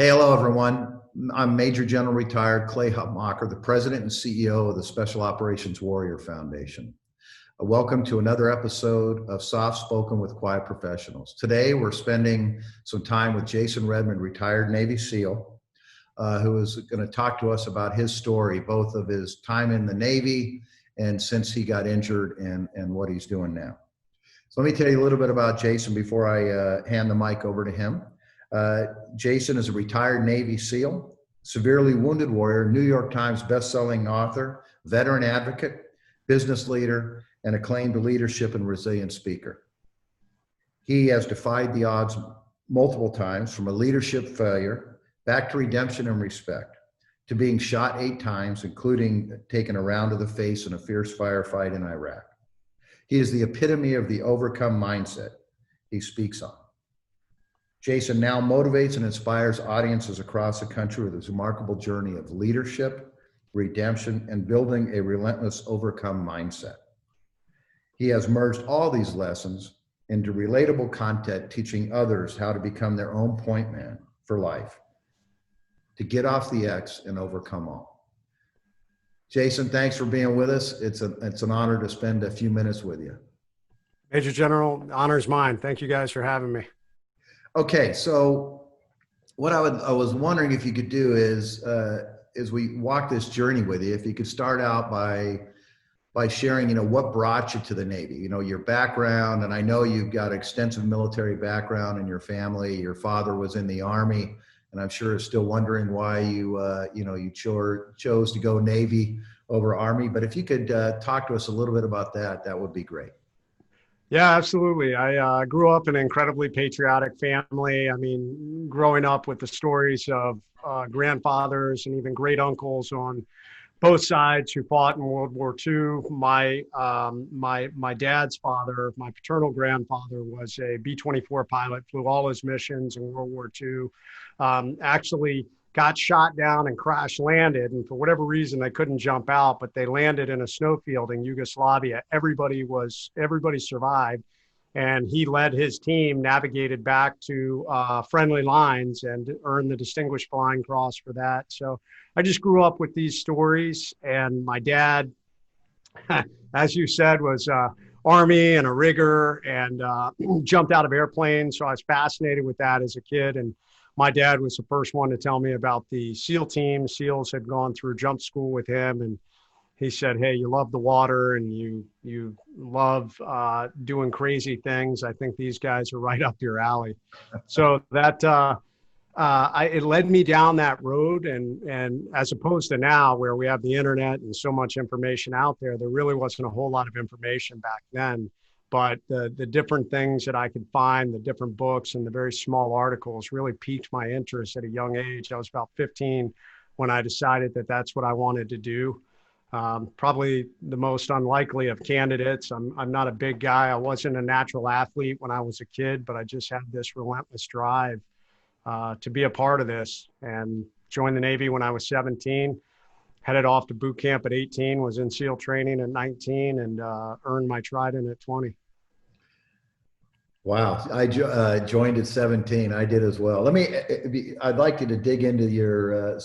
Hey, hello, everyone. I'm Major General Retired Clay Hutmacher, the President and CEO of the Special Operations Warrior Foundation. Welcome to another episode of Soft Spoken with Quiet Professionals. Today, we're spending some time with Jason Redman, retired Navy SEAL, who is going to talk to us about his story, both of his time in the Navy and since he got injured and what he's doing now. So let me tell you a little bit about Jason before I hand the mic over to him. Jason is a retired Navy SEAL, severely wounded warrior, New York Times bestselling author, veteran advocate, business leader, and acclaimed leadership and resilience speaker. He has defied the odds multiple times, from a leadership failure back to redemption and respect, to being shot 8 times, including taking a round to the face in a fierce firefight in Iraq. He is the epitome of the overcome mindset he speaks on. Jason now motivates and inspires audiences across the country with his remarkable journey of leadership, redemption, and building a relentless overcome mindset. He has merged all these lessons into relatable content, teaching others how to become their own point man for life, to get off the X and overcome all. Jason, thanks for being with us. It's an honor to spend a few minutes with you. Major General, honor's mine. Thank you guys for having me. Okay, so what I was wondering if you could do is, as we walk this journey with you, if you could start out by sharing, what brought you to the Navy, your background. And I know you've got extensive military background in your family. Your father was in the Army, and I'm sure is still wondering why you chose to go Navy over Army. But if you could talk to us a little bit about that, that would be great. Yeah, absolutely. I grew up in an incredibly patriotic family. I mean, growing up with the stories of grandfathers and even great uncles on both sides who fought in World War II. My dad's father, my paternal grandfather, was a B-24 pilot, flew all his missions in World War II. Actually got shot down and crash landed, and for whatever reason they couldn't jump out, but they landed in a snowfield in Yugoslavia. Everybody survived, and he led his team, navigated back to friendly lines, and earned the Distinguished Flying Cross for that. So I just grew up with these stories. And my dad, as you said, was Army and a rigger, and jumped out of airplanes, so I was fascinated with that as a kid. And my dad was the first one to tell me about the SEAL team. SEALs had gone through jump school with him, and he said, "Hey, you love the water and you love doing crazy things. I think these guys are right up your alley." So that it led me down that road, and as opposed to now, where we have the internet and so much information out there, there really wasn't a whole lot of information back then. But the different things that I could find, the different books and the very small articles, really piqued my interest at a young age. I was about 15 when I decided that that's what I wanted to do. Probably the most unlikely of candidates. I'm not a big guy. I wasn't a natural athlete when I was a kid, but I just had this relentless drive to be a part of this, and joined the Navy when I was 17. Headed off to boot camp at 18, was in SEAL training at 19, and earned my trident at 20. Wow, I joined at 17. I did as well. I'd like you to dig into your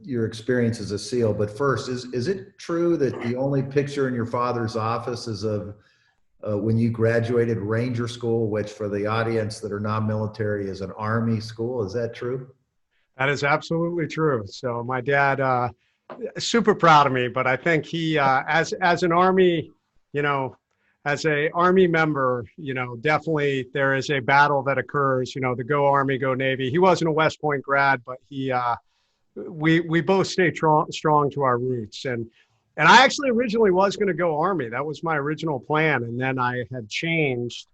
your experience as a SEAL. But first, is it true that the only picture in your father's office is of when you graduated Ranger School, which for the audience that are non-military is an Army school? Is that true? That is absolutely true. So my dad, super proud of me, but I think he, as an Army, as a Army member, definitely there is a battle that occurs, the go Army, go Navy. He wasn't a West Point grad, but we both stay strong to our roots. And I actually originally was going to go Army. That was my original plan. And then I had changed.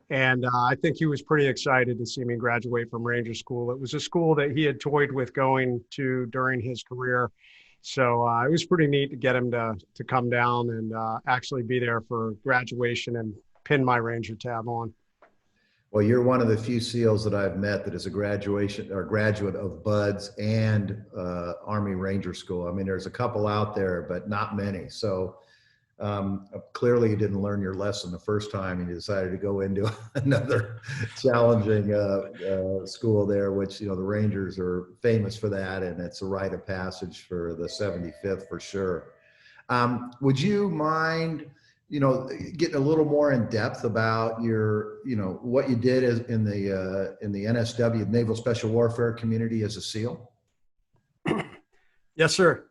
And I think he was pretty excited to see me graduate from Ranger School. It was a school that he had toyed with going to during his career. So it was pretty neat to get him to come down and actually be there for graduation and pin my Ranger tab on. Well, you're one of the few SEALs that I've met that is a graduate of BUD/S and Army Ranger School. I mean, there's a couple out there, but not many. So Clearly, you didn't learn your lesson the first time, and you decided to go into another challenging school there, which the Rangers are famous for that, and it's a rite of passage for the 75th for sure. Would you mind, getting a little more in depth about your, what you did in the NSW, Naval Special Warfare community as a SEAL? Yes, sir.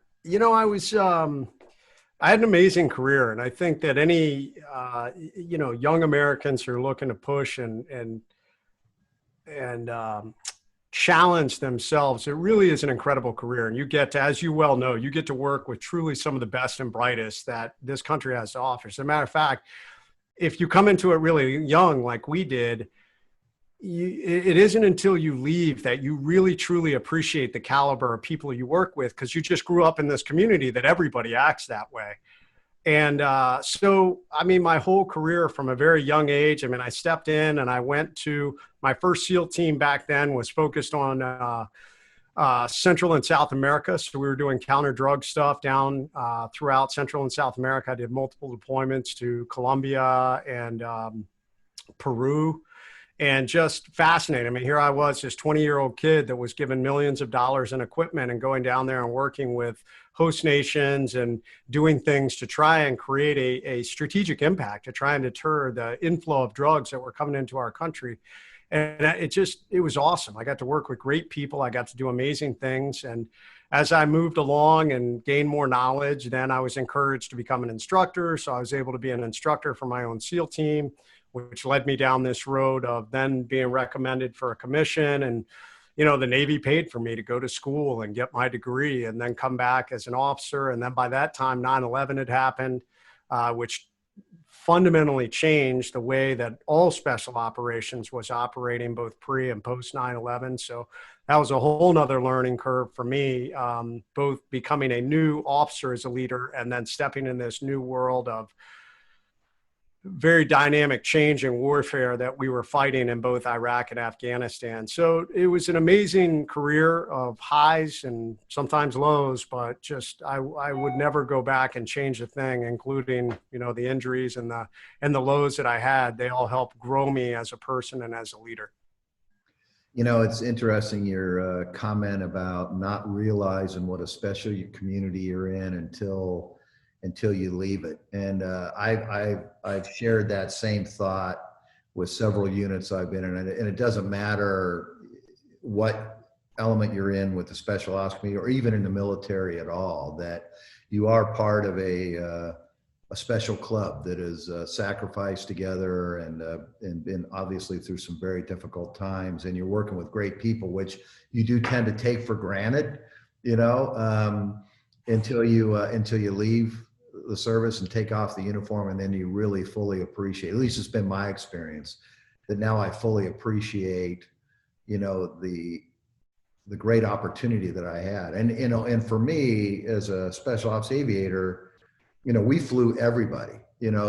I had an amazing career, and I think that any young Americans who are looking to push and challenge themselves, it really is an incredible career. And you get to, as you well know, you get to work with truly some of the best and brightest that this country has to offer. As a matter of fact, if you come into it really young, like we did, it isn't until you leave that you really truly appreciate the caliber of people you work with, because you just grew up in this community that everybody acts that way. And my whole career from a very young age, I stepped in and I went to my first SEAL team back then was focused on Central and South America. So we were doing counter drug stuff down throughout Central and South America. I did multiple deployments to Colombia and Peru. And just fascinating. Here I was, this 20-year-old kid that was given millions of dollars in equipment and going down there and working with host nations and doing things to try and create a strategic impact, to try and deter the inflow of drugs that were coming into our country. And it was awesome. I got to work with great people. I got to do amazing things. And as I moved along and gained more knowledge, then I was encouraged to become an instructor. So I was able to be an instructor for my own SEAL team, which led me down this road of then being recommended for a commission. And, the Navy paid for me to go to school and get my degree and then come back as an officer. And then by that time, 9/11 had happened, which fundamentally changed the way that all special operations was operating, both pre and post 9/11. So that was a whole nother learning curve for me, both becoming a new officer as a leader and then stepping in this new world of very dynamic change in warfare that we were fighting in both Iraq and Afghanistan. So it was an amazing career of highs and sometimes lows, but just I would never go back and change a thing, including the injuries and the lows that I had. They all helped grow me as a person and as a leader. It's interesting your comment about not realizing what a special community you're in until you leave it. And I've shared that same thought with several units I've been in, and it doesn't matter what element you're in with the special ops community or even in the military at all, that you are part of a special club that is sacrificed together and been obviously through some very difficult times, and you're working with great people, which you do tend to take for granted, until you leave the service and take off the uniform, and then you really fully appreciate, at least it's been my experience, that now I fully appreciate, the great opportunity that I had. And for me as a special ops aviator, we flew everybody,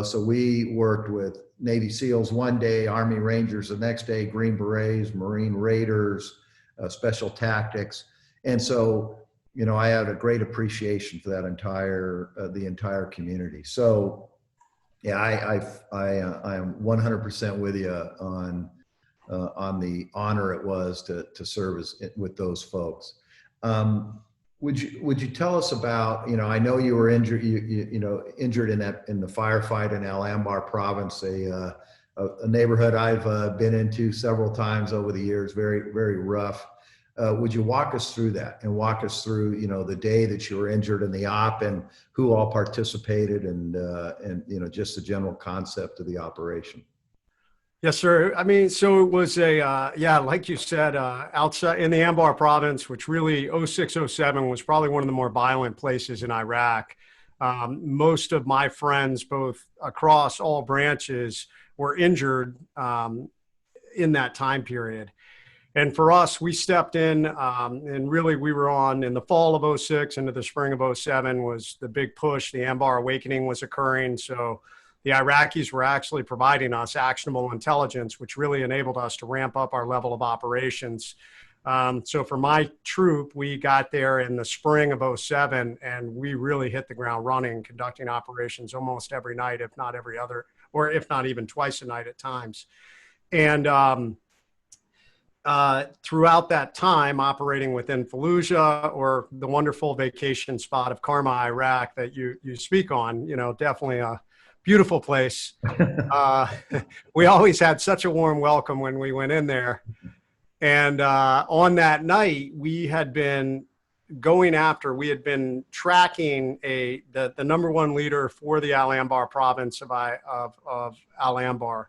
so we worked with Navy SEALs one day, Army Rangers the next day, Green Berets, Marine Raiders, special tactics. And so, I had a great appreciation for that the entire community. So yeah, I am 100% with you on the honor it was to serve with those folks. Would you tell us about, I know you were injured, injured in the firefight in Al-Anbar province, a neighborhood I've been into several times over the years, very, very rough. Would you walk us through that and walk us through, the day that you were injured in the op and who all participated and just the general concept of the operation? Yes, sir. So it was like you said, outside in the Anbar province, which really 06-07 was probably one of the more violent places in Iraq. Most of my friends, both across all branches, were injured in that time period. And for us, we stepped in and really we were on in the fall of 06 into the spring of 07 was the big push. The Anbar awakening was occurring. So the Iraqis were actually providing us actionable intelligence, which really enabled us to ramp up our level of operations So for my troop, we got there in the spring of '07, and we really hit the ground running, conducting operations almost every night, if not every other, or if not even twice a night at times. And throughout that time, operating within Fallujah, or the wonderful vacation spot of Karma, Iraq, that you speak on, definitely a beautiful place. We always had such a warm welcome when we went in there. And on that night, we had been tracking the number one leader for the Al Anbar province of Al Anbar,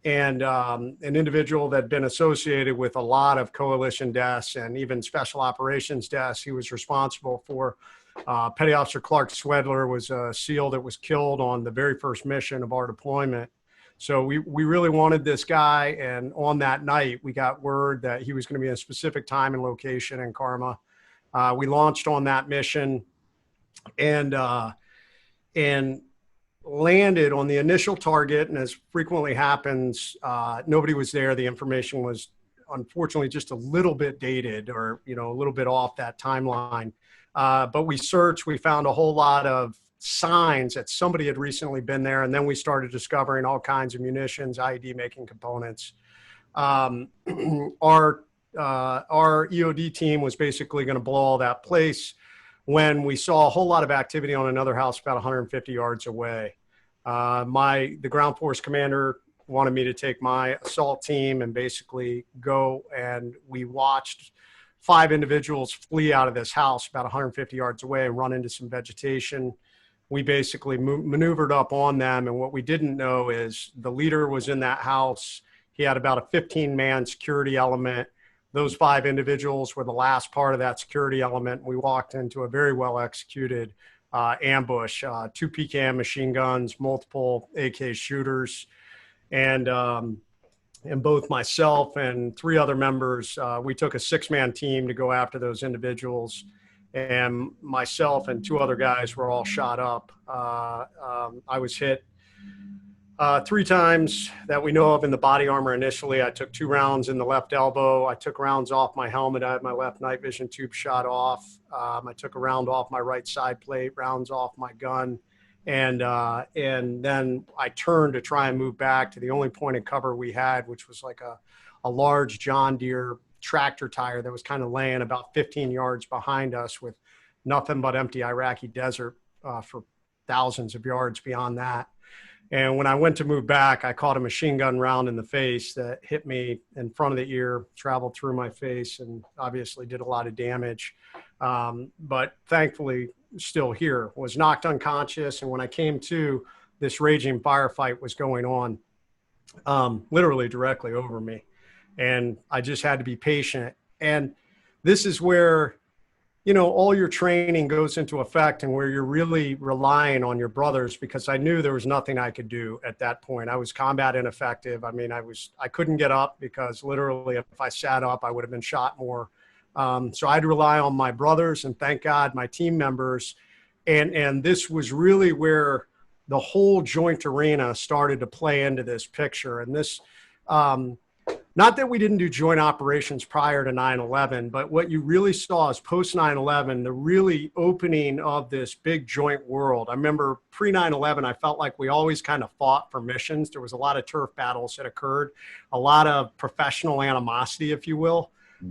and an individual that had been associated with a lot of coalition deaths and even special operations deaths. He was responsible for Petty Officer Clark Swedler, was a SEAL that was killed on the very first mission of our deployment. So we really wanted this guy, and on that night, we got word that he was going to be in a specific time and location in Karma. We launched on that mission and landed on the initial target, and as frequently happens, nobody was there. The information was unfortunately just a little bit dated, or a little bit off that timeline. But we searched, we found a whole lot of signs that somebody had recently been there, and then we started discovering all kinds of munitions, IED making components. Our EOD team was basically going to blow all that place when we saw a whole lot of activity on another house about 150 yards away. The ground force commander wanted me to take my assault team and basically go, and we watched 5 individuals flee out of this house about 150 yards away and run into some vegetation. We basically maneuvered up on them, and what we didn't know is the leader was in that house. He had about a 15-man security element. Those 5 individuals were the last part of that security element. We walked into a very well-executed ambush, 2 PKM machine guns, multiple AK shooters, and both myself and 3 other members, we took a 6-man team to go after those individuals. And myself and 2 other guys were all shot up. I was hit 3 times that we know of in the body armor initially. I took 2 rounds in the left elbow. I took rounds off my helmet. I had my left night vision tube shot off. I took a round off my right side plate, rounds off my gun. And then I turned to try and move back to the only point of cover we had, which was like a large John Deere tractor tire that was kind of laying about 15 yards behind us, with nothing but empty Iraqi desert for thousands of yards beyond that. And when I went to move back, I caught a machine gun round in the face that hit me in front of the ear, traveled through my face, and obviously did a lot of damage. But thankfully, still here, was knocked unconscious. And when I came to, this raging firefight was going on, literally directly over me. And I just had to be patient. And this is where, all your training goes into effect, and where you're really relying on your brothers, because I knew there was nothing I could do at that point. I was combat ineffective. I mean, I couldn't get up, because literally if I sat up, I would have been shot more. So I had to rely on my brothers, and thank God, my team members. And this was really where the whole joint arena started to play into this picture. And this, not that we didn't do joint operations prior to 9/11, but what you really saw is post 9/11, the really opening of this big joint world. I remember pre 9/11, I felt like we always kind of fought for missions. There was a lot of turf battles that occurred, a lot of professional animosity, if you will.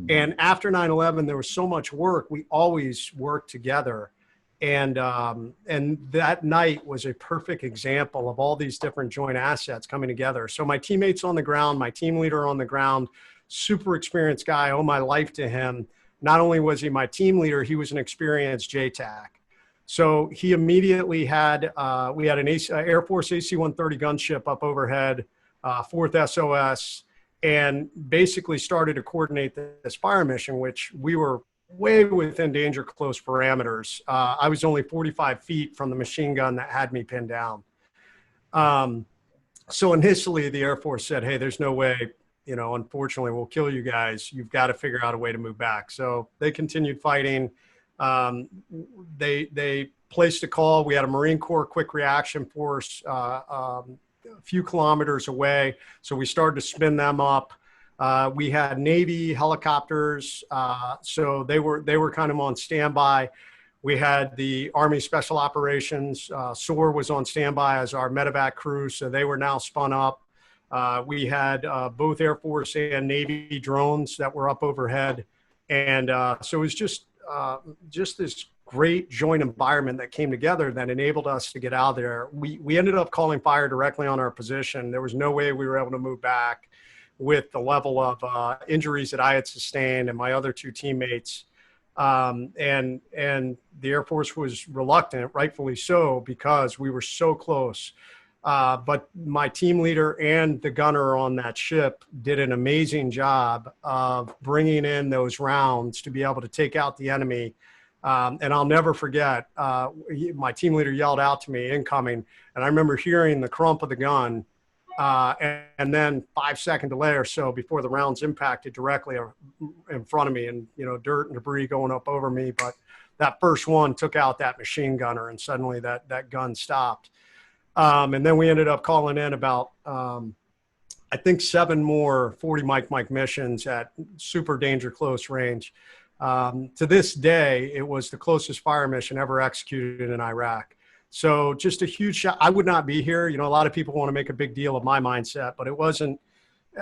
And after 9/11, there was so much work. We always worked together. And that night was a perfect example of all these different joint assets coming together. So my teammates on the ground, my team leader on the ground, super experienced guy, I owe my life to him. Not only was he my team leader, he was an experienced JTAC. So he immediately had, we had an Air Force AC-130 gunship up overhead, 4th SOS, and basically started to coordinate this fire mission, which we were way within danger close parameters. I was only 45 feet from the machine gun that had me pinned down. So initially the Air Force said, hey, there's no way, unfortunately we'll kill you guys. You've got to figure out a way to move back. So they continued fighting. They placed a call. We had a Marine Corps quick reaction force a few kilometers away. So we started to spin them up. We had Navy helicopters, so they were kind of on standby. We had the Army Special Operations. SOAR was on standby as our medevac crew, so they were now spun up. We had both Air Force and Navy drones that were up overhead. And so it was just this great joint environment that came together that enabled us to get out there. We ended up calling fire directly on our position. There was no way we were able to move back with the level of injuries that I had sustained and my other two teammates. And the Air Force was reluctant, rightfully so, because we were so close. But my team leader and the gunner on that ship did an amazing job of bringing in those rounds to be able to take out the enemy. And I'll never forget, my team leader yelled out to me, incoming, and I remember hearing the crump of the gun. And then 5-second delay or so before the rounds impacted directly in front of me, and, dirt and debris going up over me. But that first one took out that machine gunner, and suddenly that gun stopped. And then we ended up calling in about, I think 7 more 40 Mike missions at super danger close range. To this day, it was the closest fire mission ever executed in Iraq. So just a huge shot. I would not be here. A lot of people want to make a big deal of my mindset, but it wasn't.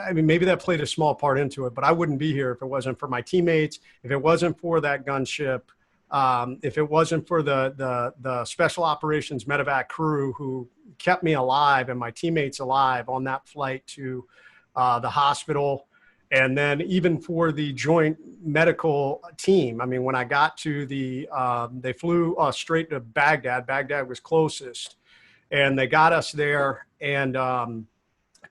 I mean, maybe that played a small part into it, but I wouldn't be here if it wasn't for my teammates, if it wasn't for that gunship, if it wasn't for the special operations medevac crew who kept me alive and my teammates alive on that flight to the hospital. And then even for the joint medical team, I mean, when I got to they flew us straight to Baghdad. Baghdad was closest, and they got us there. And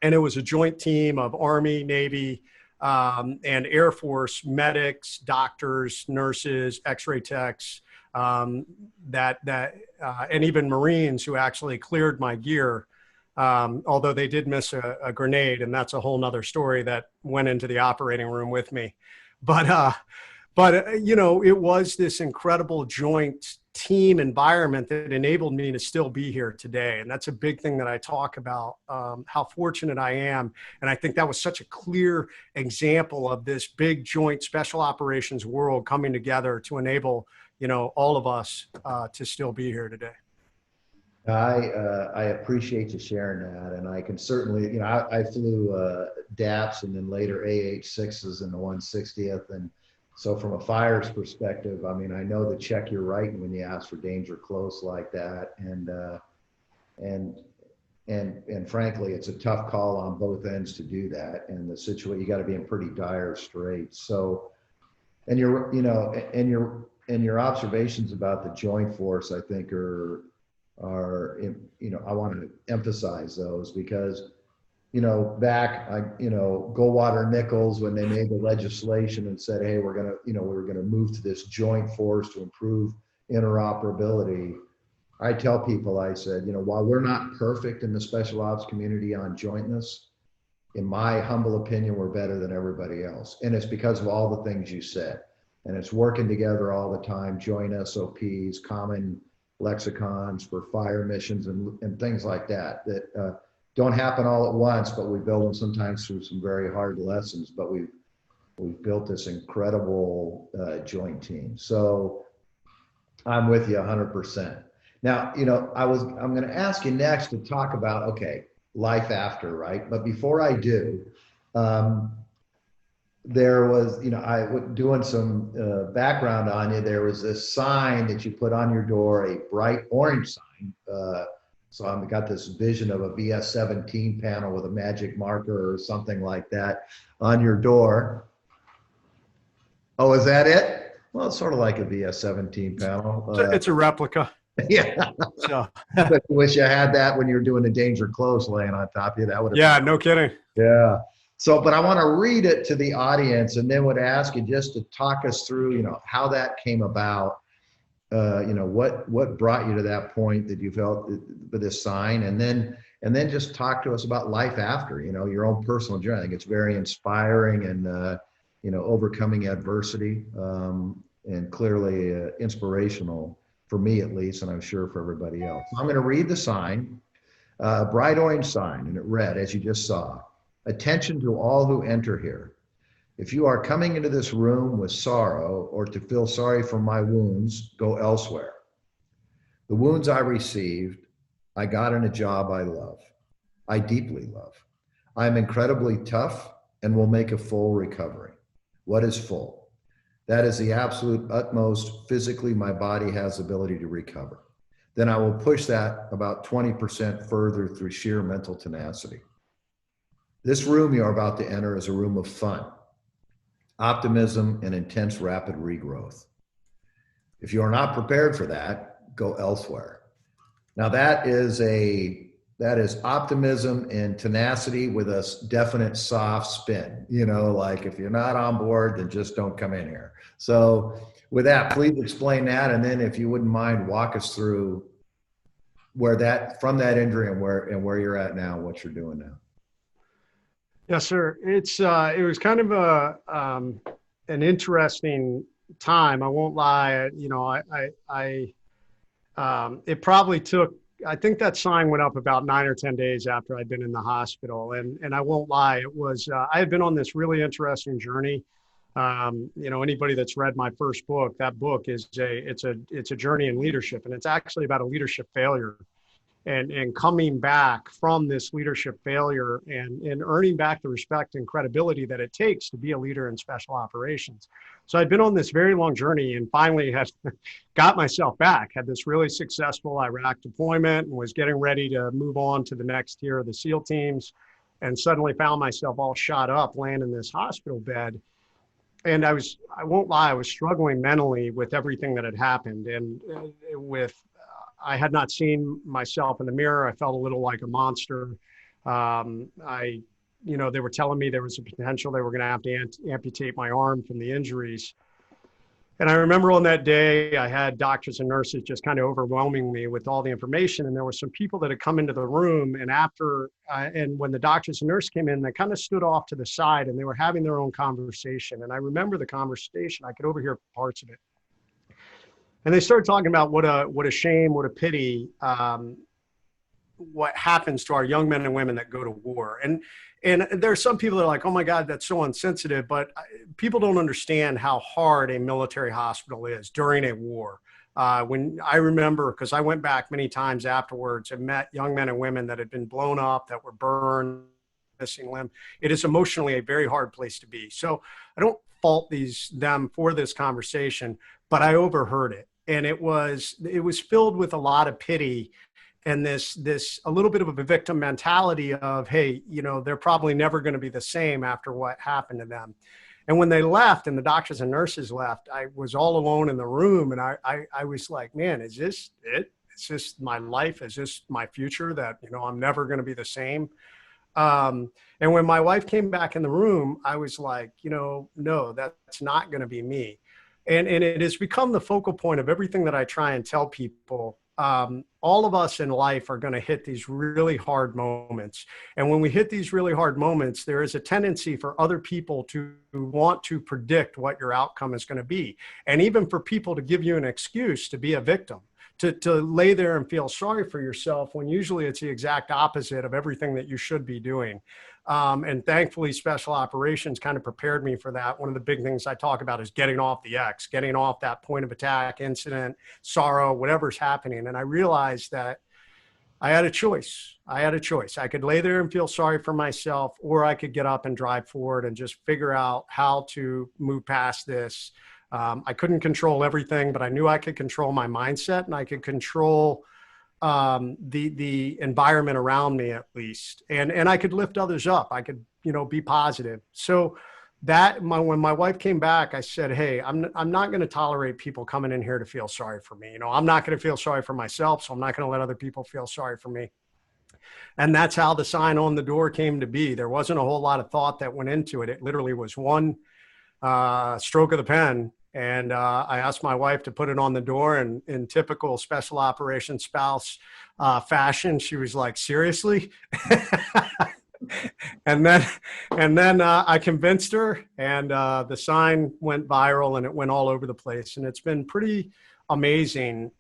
it was a joint team of Army, Navy, and Air Force medics, doctors, nurses, X-ray techs, and even Marines who actually cleared my gear. Although they did miss a grenade, and that's a whole nother story that went into the operating room with me. But it was this incredible joint team environment that enabled me to still be here today. And that's a big thing that I talk about, how fortunate I am. And I think that was such a clear example of this big joint special operations world coming together to enable, all of us to still be here today. I appreciate you sharing that, and I can certainly, I flew DAPs and then later AH-6s in the 160th, and so from a fire's perspective, I mean, I know the check you're writing when you ask for danger close like that, and frankly, it's a tough call on both ends to do that, and the situation you got to be in pretty dire straits. So, and your observations about the joint force, I think, are I want to emphasize those because, back, Goldwater Nichols, when they made the legislation and said, hey, we're going to move to this joint force to improve interoperability. I tell people, I said, while we're not perfect in the special ops community on jointness, in my humble opinion, we're better than everybody else. And it's because of all the things you said. And it's working together all the time, joint SOPs, common lexicons for fire missions and things like that don't happen all at once, but we build them sometimes through some very hard lessons, but we've built this incredible joint team. So I'm with you 100%. Now, I'm going to ask you next to talk about, okay, life after, right? But before I do, there was, I was doing some background on you. There was this sign that you put on your door, a bright orange sign. So I've got this vision of a VS-17 panel with a magic marker or something like that on your door. Oh, is that it? Well, it's sort of like a VS-17 panel. It's a replica. Yeah. So. I wish I had that when you were doing a danger close laying on top of you. That would have Yeah, been no kidding. Yeah. So, but I want to read it to the audience and then would ask you just to talk us through, how that came about, what brought you to that point that you felt with this sign, and then just talk to us about life after, your own personal journey. I think it's very inspiring and, overcoming adversity, and clearly inspirational for me at least, and I'm sure for everybody else. So I'm going to read the sign, bright orange sign, and it read, as you just saw, "Attention to all who enter here. If you are coming into this room with sorrow or to feel sorry for my wounds, go elsewhere. The wounds I received, I got in a job I love. I deeply love. I am incredibly tough and will make a full recovery. What is full? That is the absolute utmost physically my body has the ability to recover. Then I will push that about 20% further through sheer mental tenacity. This room you are about to enter is a room of fun, optimism, and intense rapid regrowth. If you are not prepared for that, go elsewhere. Now that is optimism and tenacity with a definite soft spin. Like if you're not on board, then just don't come in here. So with that, please explain that, and then if you wouldn't mind, walk us through from that injury and where you're at now, what you're doing now. Yes, sir. It was kind of an interesting time. I won't lie. It probably took, I think that sign went up about 9 or 10 days after I'd been in the hospital. And I won't lie, it was, I had been on this really interesting journey. Anybody that's read my first book, that book is it's a journey in leadership, and it's actually about a leadership failure and coming back from this leadership failure and earning back the respect and credibility that it takes to be a leader in special operations. So I'd been on this very long journey and finally had got myself back, had this really successful Iraq deployment and was getting ready to move on to the next tier of the SEAL teams, and suddenly found myself all shot up laying in this hospital bed. And I won't lie, I was struggling mentally with everything that had happened. And I had not seen myself in the mirror. I felt a little like a monster. They were telling me there was a potential they were going to have to amputate my arm from the injuries. And I remember on that day, I had doctors and nurses just kind of overwhelming me with all the information. And there were some people that had come into the room. And when the doctors and nurses came in, they kind of stood off to the side and they were having their own conversation. And I remember the conversation. I could overhear parts of it. And they started talking about what a shame, what a pity, what happens to our young men and women that go to war. And there are some people that are like, oh my God, that's so insensitive. But people don't understand how hard a military hospital is during a war. When I remember, because I went back many times afterwards and met young men and women that had been blown up, that were burned, missing limb. It is emotionally a very hard place to be. So I don't fault them for this conversation, but I overheard it. And it was filled with a lot of pity and this a little bit of a victim mentality of, hey, they're probably never going to be the same after what happened to them. And when they left and the doctors and nurses left, I was all alone in the room. And I was like, man, is this it? Is this my life? Is this my future that, I'm never going to be the same? And when my wife came back in the room, I was like, no, that's not going to be me. And it has become the focal point of everything that I try and tell people. All of us in life are going to hit these really hard moments. And when we hit these really hard moments, there is a tendency for other people to want to predict what your outcome is going to be. And even for people to give you an excuse to be a victim, to lay there and feel sorry for yourself, when usually it's the exact opposite of everything that you should be doing. And thankfully, special operations kind of prepared me for that. One of the big things I talk about is getting off the X, getting off that point of attack, incident, sorrow, whatever's happening. And I realized that I had a choice. I could lay there and feel sorry for myself, or I could get up and drive forward and just figure out how to move past this. I couldn't control everything, but I knew I could control my mindset, and I could control the environment around me at least. And I could lift others up. I could, be positive. So when my wife came back, I said, hey, I'm not going to tolerate people coming in here to feel sorry for me. I'm not going to feel sorry for myself. So I'm not going to let other people feel sorry for me. And that's how the sign on the door came to be. There wasn't a whole lot of thought that went into it. It literally was one stroke of the pen. And I asked my wife to put it on the door, and in typical special operations spouse fashion, she was like, seriously? and then I convinced her, and the sign went viral, and it went all over the place. And it's been pretty amazing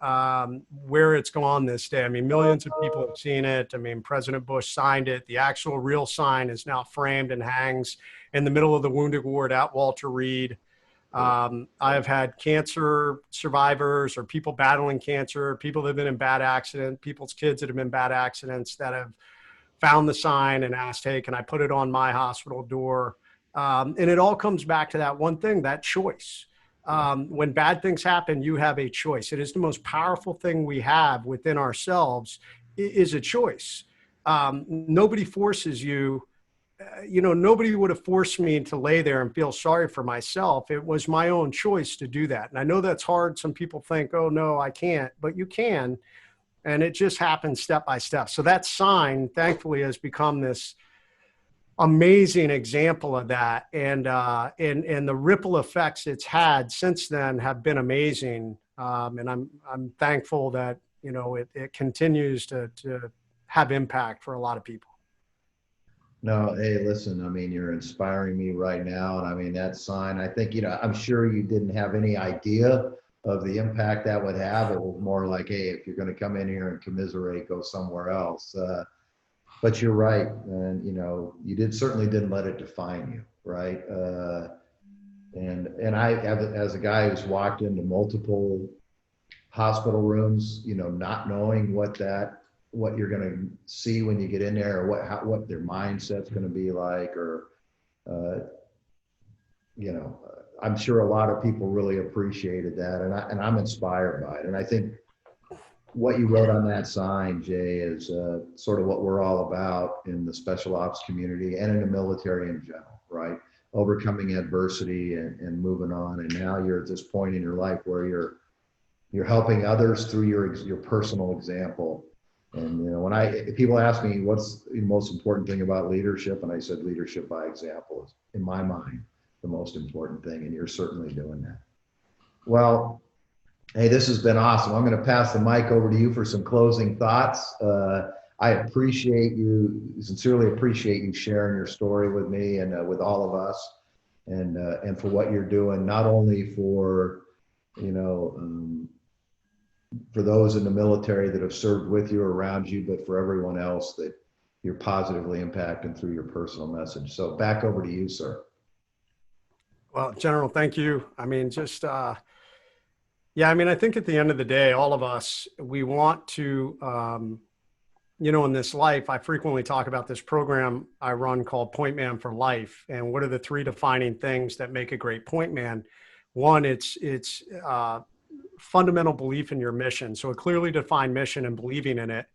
where it's gone this day. I mean, millions of people have seen it. I mean, President Bush signed it. The actual real sign is now framed and hangs in the middle of the wounded ward at Walter Reed. I have had cancer survivors or people battling cancer, people that have been in bad accidents, people's kids that have been in bad accidents that have found the sign and asked, hey, can I put it on my hospital door? And it all comes back to that one thing, that choice. When bad things happen, you have a choice. It is the most powerful thing we have within ourselves is a choice. Nobody forces you. Nobody would have forced me to lay there and feel sorry for myself. It was my own choice to do that. And I know that's hard. Some people think, oh, no, I can't, but you can. And it just happens step by step. So that sign, thankfully, has become this amazing example of that. And the ripple effects it's had since then have been amazing. And I'm thankful that, it continues to have impact for a lot of people. No, hey, listen, I mean, you're inspiring me right now. And I mean, that sign, I think, I'm sure you didn't have any idea of the impact that would have. It was more like, hey, if you're going to come in here and commiserate, go somewhere else. But you're right. And, you certainly didn't let it define you. Right. And I, as a guy who's walked into multiple hospital rooms, not knowing what you're going to see when you get in there, or what their mindset's going to be like, or, I'm sure a lot of people really appreciated that. And I'm inspired by it. And I think what you wrote on that sign, Jay, is sort of what we're all about in the special ops community and in the military in general, right? Overcoming adversity and moving on. And now you're at this point in your life where you're helping others through your personal example. And when people ask me what's the most important thing about leadership, and I said leadership by example is, in my mind, the most important thing, and you're certainly doing that. Well, hey, this has been awesome. I'm going to pass the mic over to you for some closing thoughts. I sincerely appreciate you sharing your story with me and with all of us, and for what you're doing, not only for for those in the military that have served with you or around you, but for everyone else that you're positively impacting through your personal message. So back over to you, sir. Well, General, thank you. I mean, I think at the end of the day, all of us, we want to, in this life, I frequently talk about this program I run called Point Man for Life. And what are the three defining things that make a great point man? One, it's fundamental belief in your mission. So a clearly defined mission and believing in it.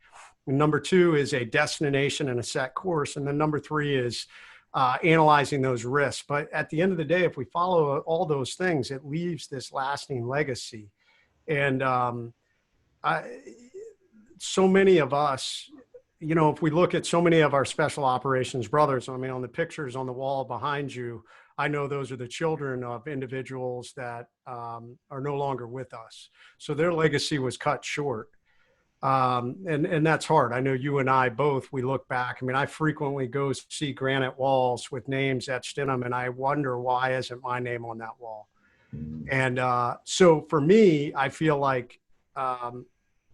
And number two is a destination and a set course. And then number three is analyzing those risks. But at the end of the day, if we follow all those things, it leaves this lasting legacy. And so many of us, if we look at so many of our special operations brothers, I mean, on the pictures on the wall behind you, I know those are the children of individuals that are no longer with us. So their legacy was cut short. And that's hard. I know you and I both, we look back. I mean, I frequently go see granite walls with names etched in them, and I wonder, why isn't my name on that wall? And so for me, I feel like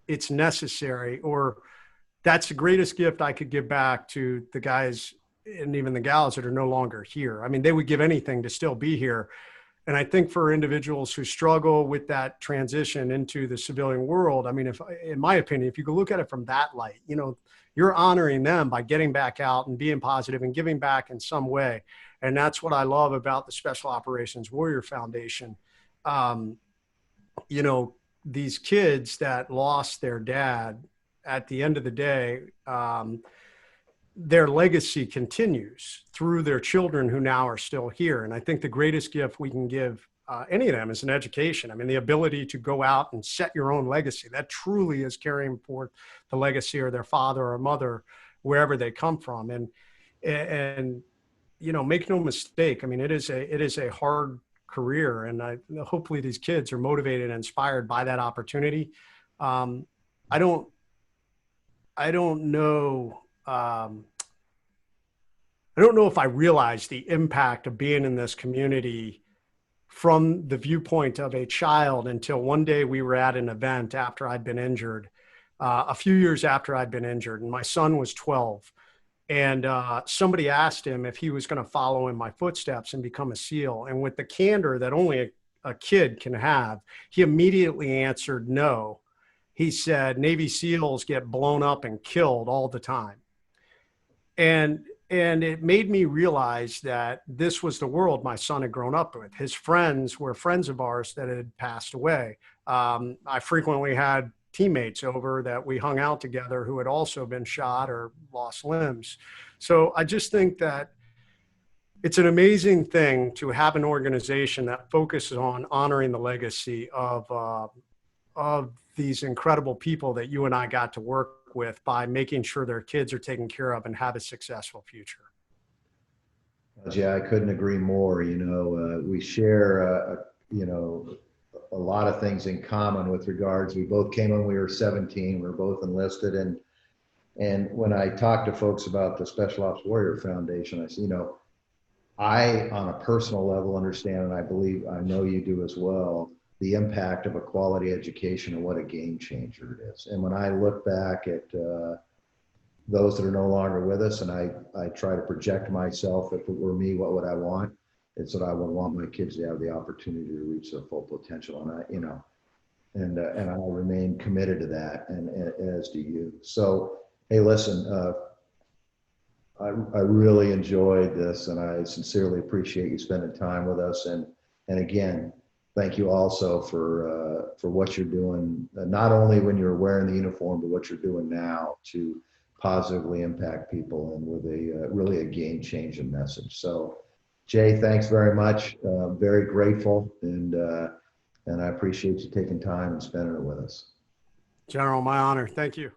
it's necessary, or that's the greatest gift I could give back to the guys and even the gals that are no longer here. I mean, they would give anything to still be here. And I think for individuals who struggle with that transition into the civilian world, I mean, in my opinion, if you could look at it from that light, you're honoring them by getting back out and being positive and giving back in some way. And that's what I love about the Special Operations Warrior Foundation. These kids that lost their dad, at the end of the day, their legacy continues through their children who now are still here. And I think the greatest gift we can give any of them is an education. I mean, the ability to go out and set your own legacy. That truly is carrying forth the legacy of their father or mother, wherever they come from. And make no mistake. I mean, it is a hard career, and hopefully these kids are motivated and inspired by that opportunity. I don't know I don't know if I realized the impact of being in this community from the viewpoint of a child until one day we were at an event after I'd been injured, a few years after I'd been injured, and my son was 12. And somebody asked him if he was going to follow in my footsteps and become a SEAL. And with the candor that only a kid can have, he immediately answered no. He said, Navy SEALs get blown up and killed all the time. And it made me realize that this was the world my son had grown up with. His friends were friends of ours that had passed away. I frequently had teammates over that we hung out together who had also been shot or lost limbs. So I just think that it's an amazing thing to have an organization that focuses on honoring the legacy of these incredible people that you and I got to work with by making sure their kids are taken care of and have a successful future. Yeah, I couldn't agree more. We share, a lot of things in common with regards. We both came when we were 17. We were both enlisted, and when I talk to folks about the Special Ops Warrior Foundation, I say, I, on a personal level, understand, and I believe, I know you do as well, the impact of a quality education and what a game changer it is. And when I look back at those that are no longer with us, and I try to project myself, if it were me, what would I want? It's that I would want my kids to have the opportunity to reach their full potential. And I remain committed to that, and as do you. So, hey, listen, I really enjoyed this, and I sincerely appreciate you spending time with us. And again, thank you also for what you're doing, not only when you're wearing the uniform, but what you're doing now to positively impact people, and with really a game-changing message. So, Jay, thanks very much. Very grateful, and I appreciate you taking time and spending it with us. General, my honor. Thank you.